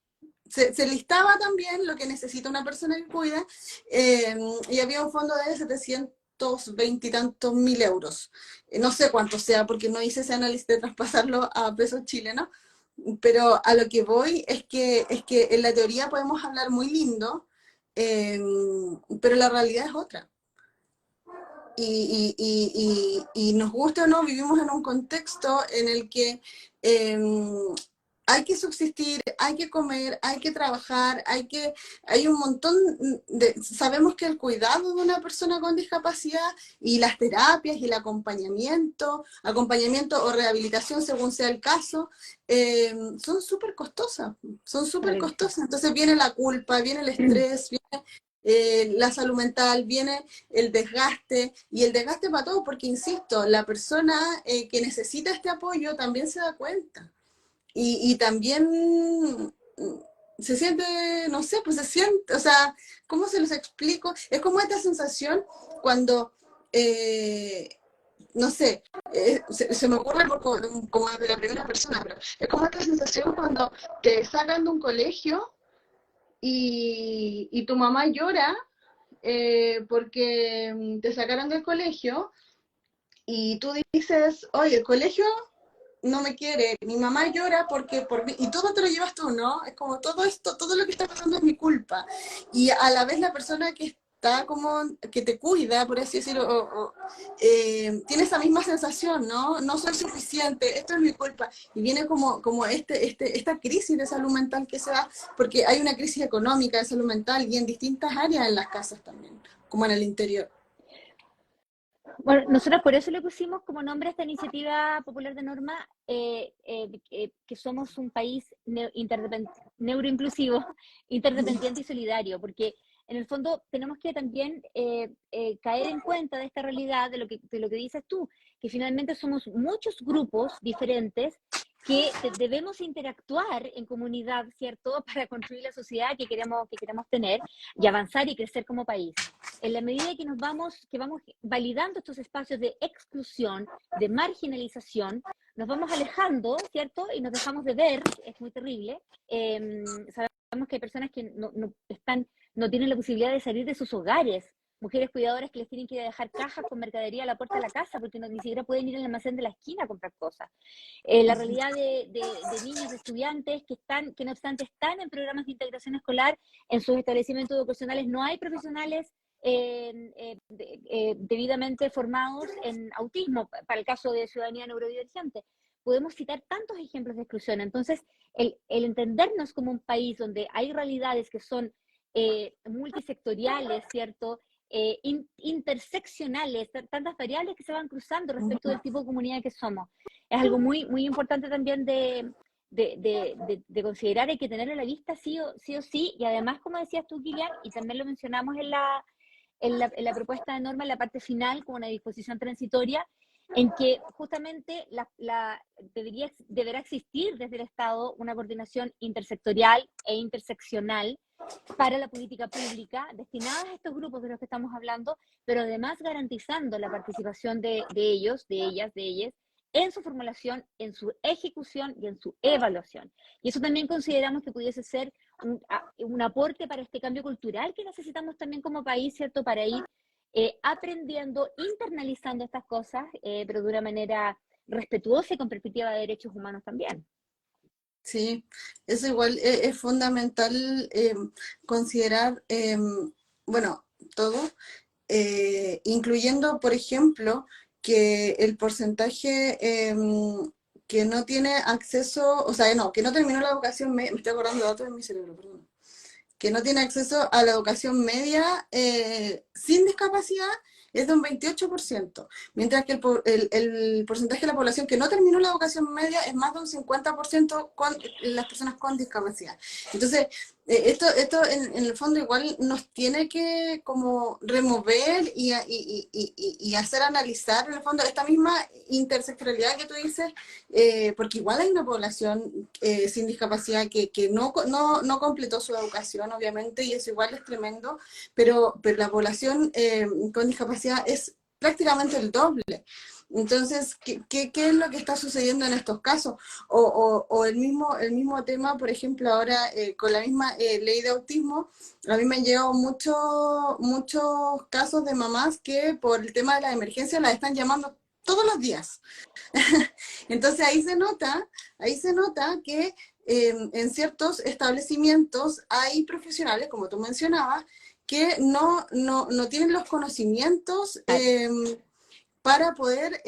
Se listaba también lo que necesita una persona que cuida, eh, y había un fondo de 720 y tantos mil euros. No sé cuánto sea, porque no hice ese análisis de traspasarlo a pesos chilenos, pero a lo que voy es que en la teoría podemos hablar muy lindo, eh, pero la realidad es otra. Y nos gusta o no, vivimos en un contexto en el que eh, hay que subsistir, hay que comer, hay que trabajar, hay un montón sabemos que el cuidado de una persona con discapacidad y las terapias y el acompañamiento o rehabilitación según sea el caso, son súper costosas, son súper Claro que sí. costosas. Entonces viene la culpa, viene el estrés, viene la salud mental, viene el desgaste, y el desgaste para todo, porque insisto, la persona que necesita este apoyo también se da cuenta. Y también se siente, no sé, pues se siente, o sea, ¿cómo se los explico? Es como esta sensación cuando, eh, no sé, se me ocurre como de la primera persona, pero es como esta sensación cuando te sacan de un colegio y tu mamá llora porque te sacaron del colegio y tú dices, oye, el colegio no me quiere, mi mamá llora porque por mí, y todo te lo llevas tú, ¿no? Es como todo esto, todo lo que está pasando es mi culpa. Y a la vez la persona que está como, que te cuida, por así decirlo, tiene esa misma sensación, ¿no? No soy suficiente, esto es mi culpa. Y viene como esta crisis de salud mental que se da, porque hay una crisis económica de salud mental y en distintas áreas en las casas también, como en el interior. Bueno, nosotros por eso le pusimos como nombre a esta iniciativa popular de norma, que somos un país neuroinclusivo, interdependiente y solidario, porque en el fondo tenemos que también caer en cuenta de esta realidad, de lo que dices tú, que finalmente somos muchos grupos diferentes que debemos interactuar en comunidad, ¿cierto?, para construir la sociedad que queremos tener y avanzar y crecer como país. En la medida que vamos validando estos espacios de exclusión, de marginalización, nos vamos alejando, ¿cierto? Y nos dejamos de ver, es muy terrible. Sabemos que hay personas que no tienen la posibilidad de salir de sus hogares, mujeres cuidadoras que les tienen que dejar cajas con mercadería a la puerta de la casa porque ni siquiera pueden ir al almacén de la esquina a comprar cosas. La realidad de niños, de estudiantes que no obstante están en programas de integración escolar, en sus establecimientos educacionales no hay profesionales debidamente formados en autismo, para el caso de ciudadanía neurodivergente. Podemos citar tantos ejemplos de exclusión. Entonces, el entendernos como un país donde hay realidades que son multisectoriales, ¿cierto? Interseccionales, tantas variables que se van cruzando respecto del tipo de comunidad que somos. Es algo muy, muy importante también de considerar, hay que tenerlo a la vista sí o sí, y además, como decías tú, Kilian, y también lo mencionamos en la propuesta de norma, en la parte final, como una disposición transitoria, en que justamente deberá existir desde el Estado una coordinación intersectorial e interseccional para la política pública destinada a estos grupos de los que estamos hablando, pero además garantizando la participación de ellos, de ellas, de ellas, en su formulación, en su ejecución y en su evaluación. Y eso también consideramos que pudiese ser un aporte para este cambio cultural que necesitamos también como país, ¿cierto? Para ir aprendiendo, internalizando estas cosas, pero de una manera respetuosa y con perspectiva de derechos humanos también. Sí, eso igual es fundamental considerar, bueno, todo, incluyendo, por ejemplo, que el porcentaje que no tiene acceso, o sea, no, que no terminó la educación media, me estoy acordando de datos en mi cerebro, perdón, que no tiene acceso a la educación media sin discapacidad es de un 28%, mientras que el porcentaje de la población que no terminó la educación media es más de un 50% con las personas con discapacidad. Entonces, esto en el fondo igual nos tiene que como remover y hacer analizar en el fondo esta misma intersectorialidad que tú dices, porque igual hay una población sin discapacidad que no completó su educación, obviamente, y eso igual es tremendo, pero la población con discapacidad es prácticamente el doble. Entonces, ¿qué es lo que está sucediendo en estos casos? O el mismo tema, por ejemplo, ahora con la misma ley de autismo, a mí me han llegado muchos casos de mamás que por el tema de la emergencia las están llamando todos los días. Entonces ahí se nota que en ciertos establecimientos hay profesionales, como tú mencionabas, que no tienen los conocimientos para poder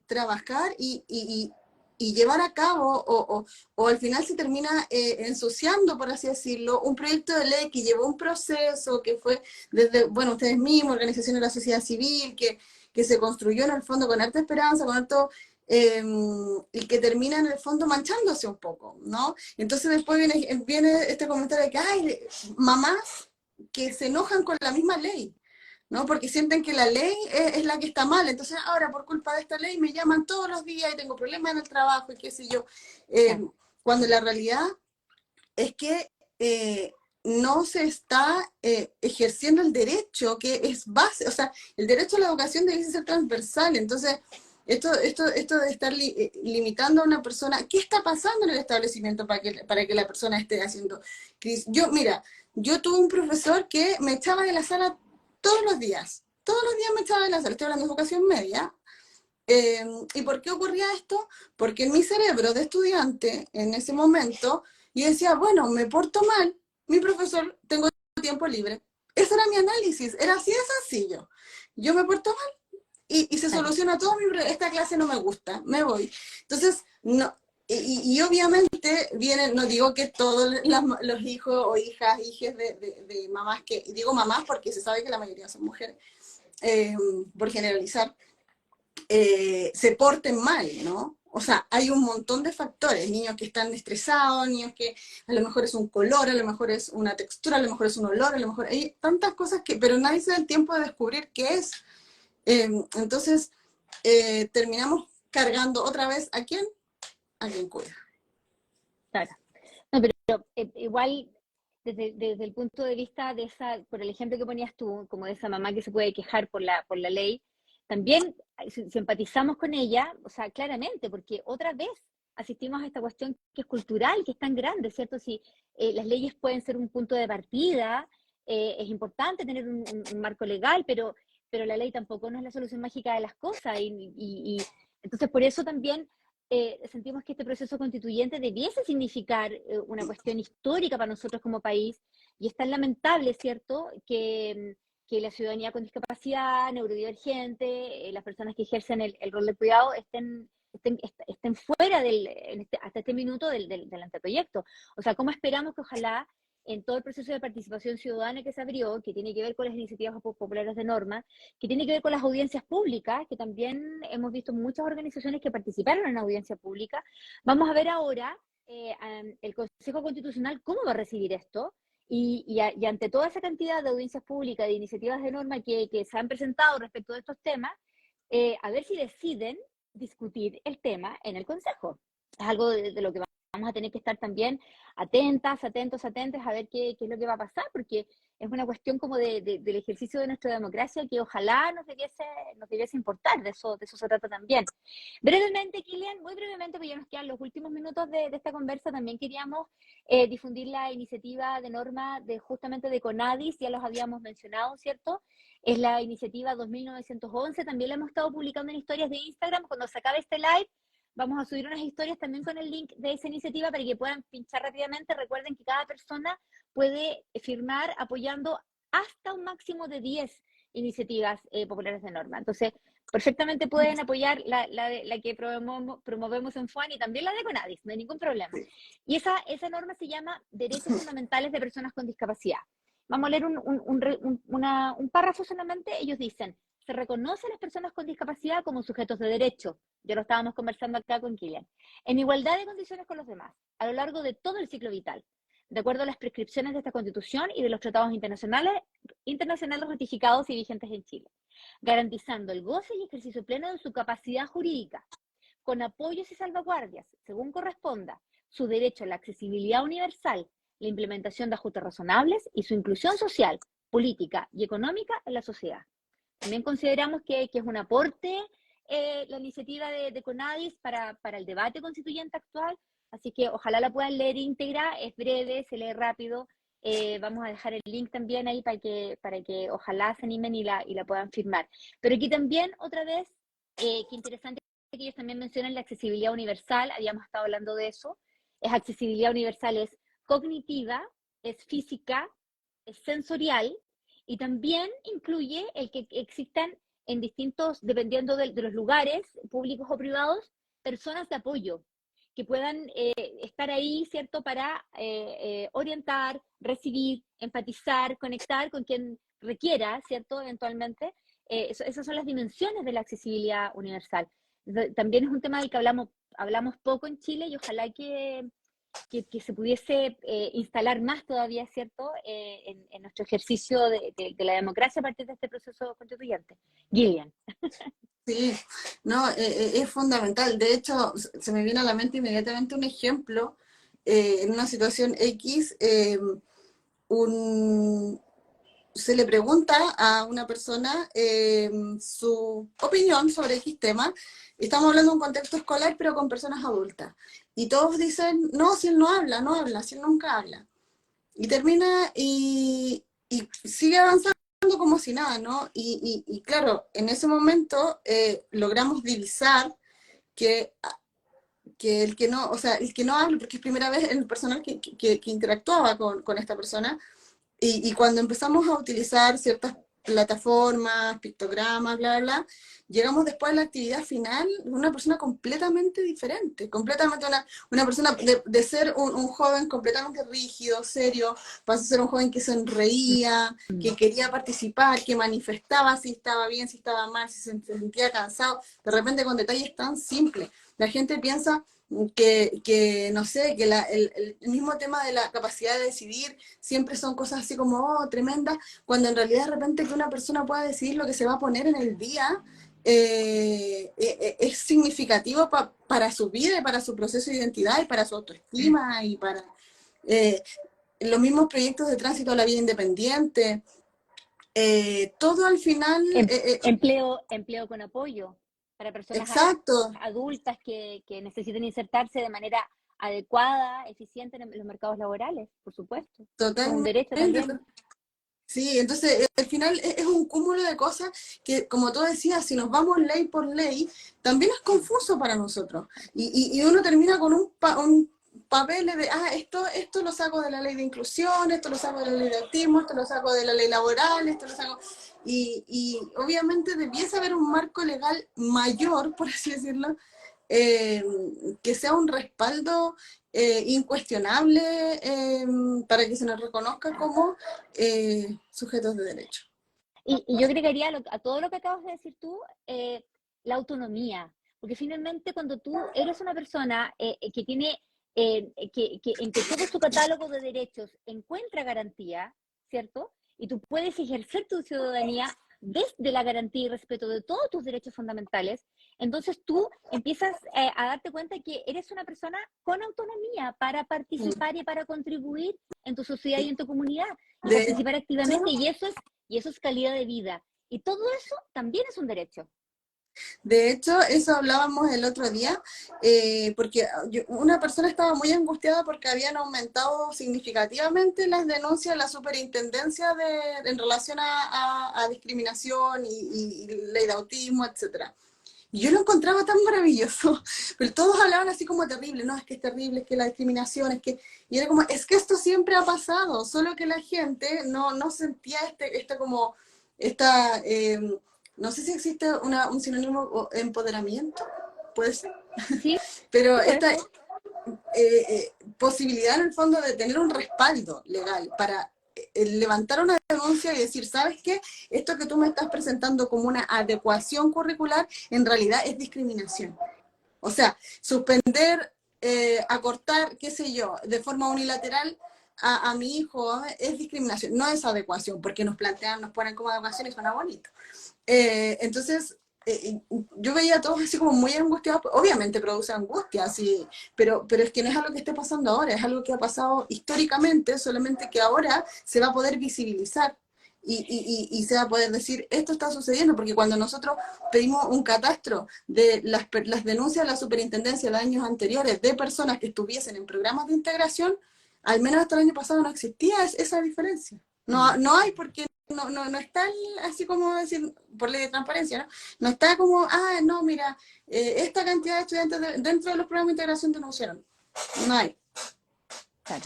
trabajar y llevar a cabo, o al final se termina ensuciando, por así decirlo, un proyecto de ley que llevó un proceso, que fue desde, bueno, ustedes mismos, organizaciones de la sociedad civil, que se construyó en el fondo con harta esperanza, con harto, y que termina en el fondo manchándose un poco, ¿no? Entonces después viene este comentario de que hay mamás que se enojan con la misma ley, ¿no? Porque sienten que la ley es la que está mal. Entonces, ahora por culpa de esta ley me llaman todos los días y tengo problemas en el trabajo y qué sé yo. Eh, Cuando la realidad es que no se está ejerciendo el derecho que es base, o sea, el derecho a la educación debe ser transversal. Entonces, esto de estar limitando a una persona, ¿qué está pasando en el establecimiento para que la persona esté haciendo? Mira, yo tuve un profesor que me echaba de la sala todos los días me echaba de la sala, estoy hablando de educación media. ¿Y por qué ocurría esto? Porque en mi cerebro de estudiante, en ese momento, yo decía, bueno, me porto mal, mi profesor, tengo tiempo libre. Ese era mi análisis, era así de sencillo. Yo me porto mal y se soluciona todo, esta clase no me gusta, me voy. Entonces, no, y obviamente vienen, no digo que todos los hijos o hijes de mamás, que digo mamás porque se sabe que la mayoría son mujeres, por generalizar, se porten mal, ¿no? O sea, hay un montón de factores, niños que están estresados, niños que a lo mejor es un color, a lo mejor es una textura, a lo mejor es un olor, a lo mejor hay tantas cosas que, pero nadie se da el tiempo de descubrir qué es. Entonces, terminamos cargando otra vez ¿a quién? A quien cuida. Claro. No, pero igual, desde el punto de vista de esa, por el ejemplo que ponías tú, como de esa mamá que se puede quejar por la ley, también si empatizamos con ella, o sea, claramente, porque otra vez asistimos a esta cuestión que es cultural, que es tan grande, ¿cierto? Si las leyes pueden ser un punto de partida, es importante tener un marco legal, pero la ley tampoco no es la solución mágica de las cosas, entonces por eso también sentimos que este proceso constituyente debiese significar una cuestión histórica para nosotros como país, y es tan lamentable, ¿cierto?, que la ciudadanía con discapacidad, neurodivergente, las personas que ejercen el rol de cuidado estén fuera hasta este minuto del anteproyecto. O sea, ¿cómo esperamos que ojalá en todo el proceso de participación ciudadana que se abrió, que tiene que ver con las iniciativas populares de norma, que tiene que ver con las audiencias públicas, que también hemos visto muchas organizaciones que participaron en audiencia pública, vamos a ver ahora el Consejo Constitucional cómo va a recibir esto, y ante toda esa cantidad de audiencias públicas, de iniciativas de norma que se han presentado respecto de estos temas, a ver si deciden discutir el tema en el Consejo. Es algo de lo que vamos a tener que estar también atentas, atentos a ver qué es lo que va a pasar, porque es una cuestión como del ejercicio de nuestra democracia que ojalá nos debiese importar, de eso se trata también. Brevemente, Kilian, muy brevemente, porque ya nos quedan los últimos minutos de esta conversa, también queríamos difundir la iniciativa de norma justamente de CONADIS, ya los habíamos mencionado, ¿cierto? Es la iniciativa 2911, también la hemos estado publicando en historias de Instagram. Cuando se acabe este live, vamos a subir unas historias también con el link de esa iniciativa para que puedan pinchar rápidamente. Recuerden que cada persona puede firmar apoyando hasta un máximo de 10 iniciativas populares de norma. Entonces, perfectamente pueden apoyar la que promovemos en FUAN y también la de CONADIS, no hay ningún problema. Y esa norma se llama Derechos Fundamentales de Personas con Discapacidad. Vamos a leer un párrafo solamente. Ellos dicen: se reconoce a las personas con discapacidad como sujetos de derecho, ya lo estábamos conversando acá con Kilian, en igualdad de condiciones con los demás, a lo largo de todo el ciclo vital, de acuerdo a las prescripciones de esta Constitución y de los tratados internacionales ratificados y vigentes en Chile, garantizando el goce y ejercicio pleno de su capacidad jurídica, con apoyos y salvaguardias, según corresponda, su derecho a la accesibilidad universal, la implementación de ajustes razonables y su inclusión social, política y económica en la sociedad. También consideramos que es un aporte la iniciativa de CONADIS para el debate constituyente actual, así que ojalá la puedan leer íntegra, es breve, se lee rápido, vamos a dejar el link también ahí para que ojalá se animen y la puedan firmar. Pero aquí también, otra vez, qué interesante que ellos también mencionan la accesibilidad universal, habíamos estado hablando de eso, es accesibilidad universal, es cognitiva, es física, es sensorial, y también incluye el que existan en distintos, dependiendo de los lugares, públicos o privados, personas de apoyo, que puedan estar ahí, ¿cierto?, para orientar, recibir, empatizar, conectar con quien requiera, ¿cierto?, eventualmente. Esas son las dimensiones de la accesibilidad universal. También es un tema del que hablamos poco en Chile y ojalá que se pudiese instalar más todavía, ¿cierto?, en nuestro ejercicio de la democracia a partir de este proceso constituyente. Gillian. Sí, no, es fundamental. De hecho, se me viene a la mente inmediatamente un ejemplo, en una situación X, se le pregunta a una persona su opinión sobre X tema. Estamos hablando de un contexto escolar, pero con personas adultas. Y todos dicen, no, si él no habla, no habla, si él nunca habla. Y termina y sigue avanzando como si nada, ¿no? Y claro, en ese momento logramos divisar que, que el que no, o sea, el que no habla, porque es primera vez el personal que interactuaba con esta persona, y cuando empezamos a utilizar ciertas plataformas, pictogramas, bla, bla, bla, llegamos después a la actividad final una persona completamente diferente, completamente una persona de ser un joven completamente rígido, serio, pasó a ser un joven que sonreía, que quería participar, que manifestaba si estaba bien, si estaba mal, si se sentía cansado, de repente con detalles tan simples. La gente piensa no sé, que el mismo tema de la capacidad de decidir siempre son cosas así como, oh, tremendas, cuando en realidad de repente que una persona pueda decidir lo que se va a poner en el día, es significativo para su vida y para su proceso de identidad y para su autoestima y para eh, los mismos proyectos de tránsito a la vida independiente. Todo al final... Empleo con apoyo para personas exacto, adultas que necesiten insertarse de manera adecuada, eficiente en los mercados laborales, por supuesto. Es un derecho totalmente. también. Sí, entonces al final es un cúmulo de cosas que, como tú decías, si nos vamos ley por ley, también es confuso para nosotros. Y uno termina con un papel de, esto lo saco de la ley de inclusión, esto lo saco de la ley de autismo, esto lo saco de la ley laboral, esto lo saco... Y obviamente debiese haber un marco legal mayor, por así decirlo, eh, que sea un respaldo incuestionable para que se nos reconozca como sujetos de derecho. Y yo agregaría a todo lo que acabas de decir tú, la autonomía, porque finalmente cuando tú eres una persona que tiene, en que todo su catálogo de derechos encuentra garantía, ¿cierto? Y tú puedes ejercer tu ciudadanía desde la garantía y respeto de todos tus derechos fundamentales, entonces tú empiezas a darte cuenta que eres una persona con autonomía para participar y para contribuir en tu sociedad y en tu comunidad, y De participar activamente, hecho, y eso es calidad de vida. Y todo eso también es un derecho. de hecho, eso hablábamos el otro día, porque una persona estaba muy angustiada porque habían aumentado significativamente las denuncias a la superintendencia en relación a discriminación y ley de autismo, etcétera. Y yo lo encontraba tan maravilloso, pero todos hablaban así como terrible, no, es que es terrible, es que la discriminación, es que... Y era como, es que esto siempre ha pasado, solo que la gente no sentía como, esta, no sé si existe un sinónimo, empoderamiento, puede ser, Sí, pero puede esta ser. posibilidad en el fondo de tener un respaldo legal para levantar una denuncia y decir, ¿sabes qué? Esto que tú me estás presentando como una adecuación curricular, en realidad es discriminación. O sea, suspender, acortar, qué sé yo, de forma unilateral a mi hijo es discriminación, no es adecuación, porque nos plantean, nos ponen como adecuación y suena bonito. Entonces, yo veía a todos así como muy angustiados, obviamente produce angustia, sí, pero es que no es algo que esté pasando ahora, es algo que ha pasado históricamente, solamente que ahora se va a poder visibilizar y se va a poder decir, esto está sucediendo, porque cuando nosotros pedimos un catastro de las denuncias de la superintendencia de años anteriores de personas que estuviesen en programas de integración, al menos hasta el año pasado no existía esa diferencia. No, no hay porque no está así como decir, por ley de transparencia, ¿no? No está como, no, mira, esta cantidad de estudiantes dentro de los programas de integración denunciaron. No hay. Claro.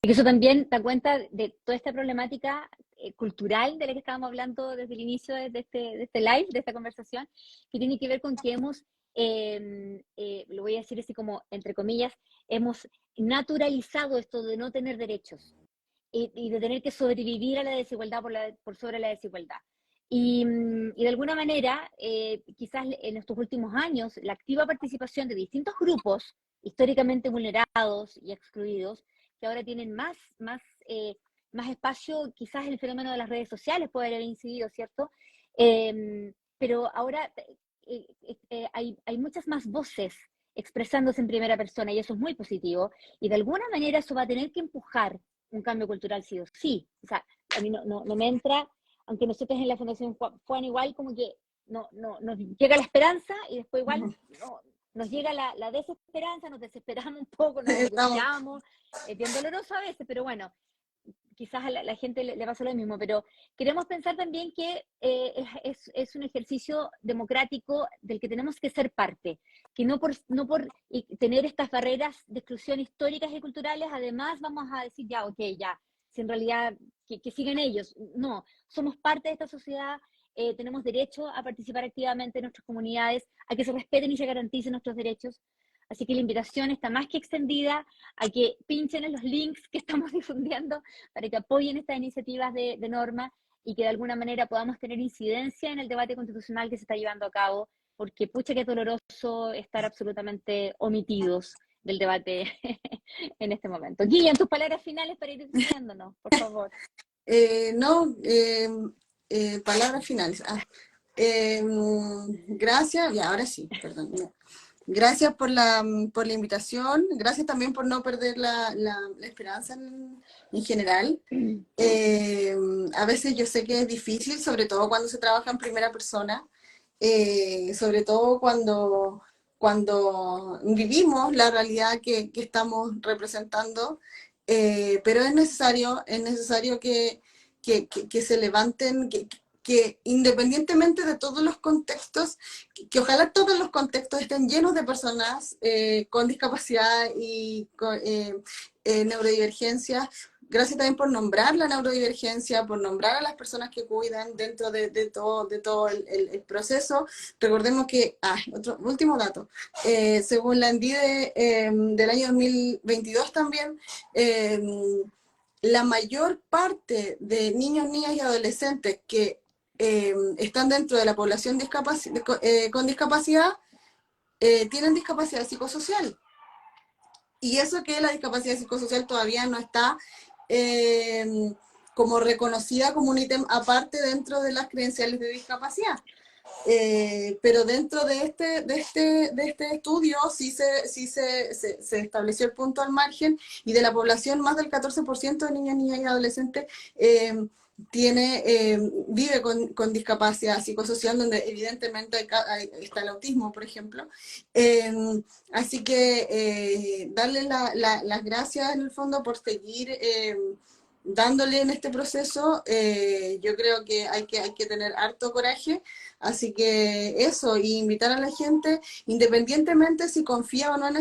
Y que eso también da cuenta de toda esta problemática cultural de la que estábamos hablando desde el inicio de este live, de esta conversación, que tiene que ver con que hemos, lo voy a decir así como, entre comillas, hemos naturalizado esto de no tener derechos y de tener que sobrevivir a la desigualdad por sobre la desigualdad. Y de alguna manera, quizás en estos últimos años, la activa participación de distintos grupos históricamente vulnerados y excluidos, que ahora tienen más espacio, quizás el fenómeno de las redes sociales puede haber incidido, ¿cierto? Pero ahora hay muchas más voces expresándose en primera persona y eso es muy positivo y de alguna manera eso va a tener que empujar un cambio cultural sí o sí. O sea, a mí no me entra, aunque nosotros en la Fundación Juan igual como que nos llega la esperanza y después igual nos llega la desesperanza, nos desesperamos un poco, nos angustiamos, es bien doloroso a veces, pero bueno, quizás a la gente le pasa lo mismo, pero queremos pensar también que es un ejercicio democrático del que tenemos que ser parte, que no por tener estas barreras de exclusión históricas y culturales, además vamos a decir, ya, ok, ya, si en realidad que sigan ellos. No, somos parte de esta sociedad, tenemos derecho a participar activamente en nuestras comunidades, a que se respeten y se garanticen nuestros derechos. Así que la invitación está más que extendida a que pinchen en los links que estamos difundiendo para que apoyen estas iniciativas de norma y que de alguna manera podamos tener incidencia en el debate constitucional que se está llevando a cabo, porque pucha que es doloroso estar absolutamente omitidos del debate en este momento. Guilla, tus palabras finales para ir despidiéndonos, por favor. Palabras finales. Gracias, ya, ahora sí, perdón. Gracias por la invitación, gracias también por no perder la esperanza en general. A veces yo sé que es difícil, sobre todo cuando se trabaja en primera persona, sobre todo cuando vivimos la realidad que estamos representando, pero es necesario que se levanten, que independientemente de todos los contextos, que ojalá todos los contextos estén llenos de personas con discapacidad y con neurodivergencia. Gracias también por nombrar la neurodivergencia, por nombrar a las personas que cuidan dentro de todo el proceso. Recordemos que, otro último dato, según la ENDIDE del año 2022 también, la mayor parte de niños, niñas y adolescentes que están dentro de la población con discapacidad tienen discapacidad psicosocial. Y eso que la discapacidad psicosocial todavía no está como reconocida como un ítem aparte dentro de las credenciales de discapacidad. Pero dentro de este estudio sí se estableció el punto al margen y de la población más del 14% de niñas, niñas y adolescentes vive con discapacidad psicosocial, donde evidentemente está el autismo, por ejemplo. Así que darle las gracias en el fondo por seguir dándole en este proceso. Yo creo que hay que tener harto coraje, así que eso, y invitar a la gente, independientemente si confía o no en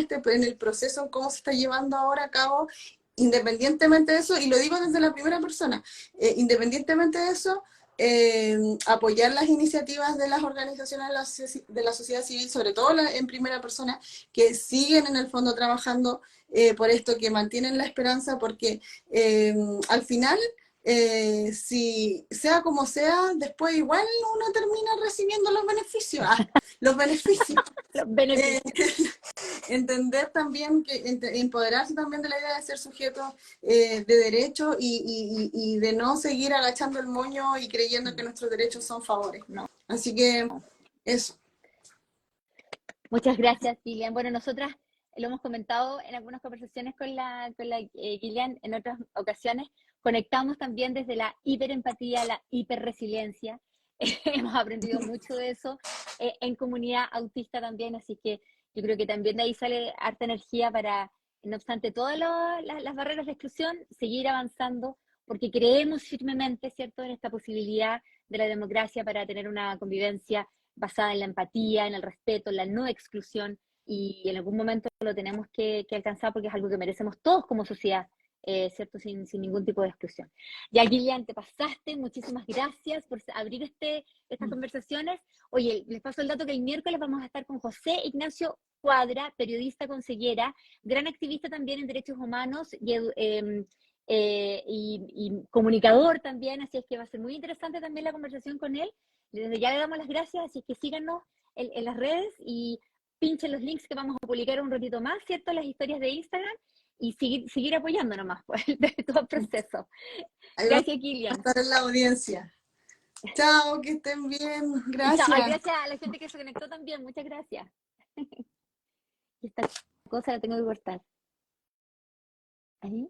el proceso, en cómo se está llevando ahora a cabo, independientemente de eso, y lo digo desde la primera persona, independientemente de eso, apoyar las iniciativas de las organizaciones de la sociedad civil, sobre todo en primera persona, que siguen en el fondo trabajando por esto, que mantienen la esperanza, porque al final si sea como sea, después igual uno termina recibiendo los beneficios. Los beneficios. Los Eh, beneficios. entender también que empoderarse también de la idea de ser sujeto de derecho y de no seguir agachando el moño y creyendo que nuestros derechos son favores. No. Así que eso. Muchas gracias, Kilian. Bueno, nosotras lo hemos comentado en algunas conversaciones con la Kilian en otras ocasiones. Conectamos también desde la hiperempatía, la hiperresiliencia. Hemos aprendido mucho de eso en comunidad autista también, así que yo creo que también de ahí sale harta energía para, no obstante todas las barreras de exclusión, seguir avanzando, porque creemos firmemente, ¿cierto?, en esta posibilidad de la democracia para tener una convivencia basada en la empatía, en el respeto, en la no exclusión, y en algún momento lo tenemos que alcanzar porque es algo que merecemos todos como sociedad, ¿cierto? Sin ningún tipo de exclusión. Ya, Gillian, te pasaste, muchísimas gracias por abrir estas conversaciones. Oye, les paso el dato que el miércoles vamos a estar con José Ignacio Cuadra, periodista con ceguera, gran activista también en derechos humanos y comunicador también, así es que va a ser muy interesante también la conversación con él. Desde ya le damos las gracias, así que síganos en las redes y pinchen los links que vamos a publicar un ratito más, ¿cierto? Las historias de Instagram y seguir apoyándonos más pues, de todo el proceso. Ahí vamos Gracias, a Kilian. estar en la audiencia. Chao, que estén bien. Y chao. Ay, Gracias. gracias a la gente que se conectó también, muchas gracias. Y esta cosa la tengo que cortar. Ahí.